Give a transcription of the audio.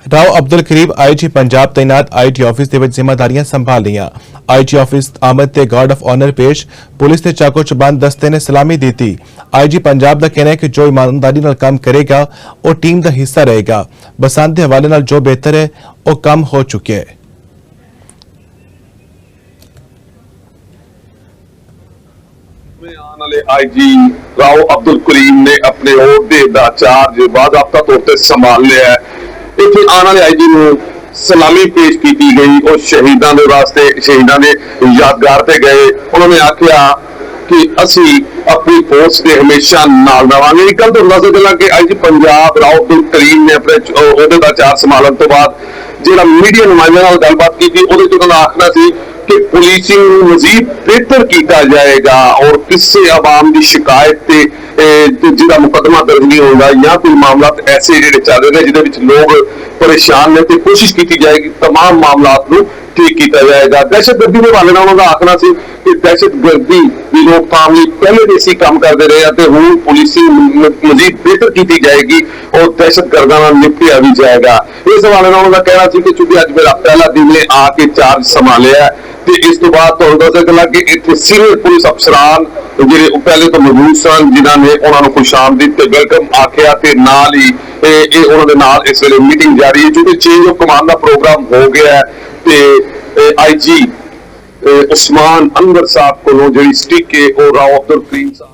Rao Abdul Karim IG Punjab तैनात IT office ਦੇ ਵਿੱਚ ਜ਼ਿੰਮੇਵਾਰੀਆਂ ਸੰਭਾਲ ਲਈਆਂ। आईजी ऑफिस आमद ਤੇ गार्ड ऑफ ऑनर पेश पुलिस ਤੇ ਚਾਕੂ ਚਬੰਦ ਦਸਤੇ ਨੇ सलामी ਦਿੱਤੀ। आईजी पंजाब ਦਾ ਕਹਿਣਾ ਹੈ ਕਿ ਜੋ ईमानदारी ਨਾਲ ਕੰਮ ਕਰੇਗਾ ਉਹ ਟੀਮ ਦਾ ਹਿੱਸਾ ਰਹੇਗਾ। ਬਸੰਤ ਦੇ ਹਵਾਲੇ ਨਾਲ ਜੋ ਬਿਹਤਰ ਹੈ ਉਹ ਕੰਮ ਹੋ ਚੁੱਕਿਆ ਹੈ। आईजी राव अब्दुल करीम ने अपने ओहदे दा चार्ज बाज़ाब्ता तौर पर संभाल लिया है। इत्थे आने वाले आईजी नूं सलामी पेश की गई और शहीदों के वास्ते शहीदों ने यादगार पे गए। उन्होंने आख्या कि असी अपनी फोर्स के हमेशा नाल रहांगे। एक गल तो दस चला कि आईजी पंजाब राव अब्दुल करीम ने अपने ओहदे दा चार्ज संभालने तो बाद जिहड़ा मीडिया नुमाइंदे नाल गलबात की उहदे च उन्होंने आखना सी कि पुलिसिंग मजीद बेहतर किया जाएगा और किसी आवाम की शिकायत जिहदा मुकदमा दर्ज नहीं होगा या कोई मामला ऐसे जो चल रहे हैं जिहदे लोग परेशान ने तो कोशिश की जाएगी तमाम मामलों को ठीक किया जाएगा। दहशतगर्दी के हवाले नाल उन्होंने आखना सी कि दहशतगर्दी की रोकथाम लई पहले भी असीं काम करते रहे हैं हुण पुलिसिंग मजीद बेहतर की जाएगी और दहशतगर्दां नाल निपटिया भी जाएगा। इस हवाले नाल उन्होंने कहना सी कि चूंकि अज मेरा पहला दिन है आके चार्ज संभालिया ते इस तो बाद तुहानूं दस चला कि इत्थे सीनियर पुलिस अफसरान जिहड़े पहले तो मौजूद सन जिन्हां ने उन्हां नूं खुशामदीद ते वेलकम आख्या ते नाल ही उन्हां दे नाल इस वेले मीटिंग जारी है क्योंकि चेंज ऑफ कमांड का प्रोग्राम हो गया है ते आईजी उस्मान अनवर साहब को जिहड़ी स्टिक है और राव अब्दुल करीम साहब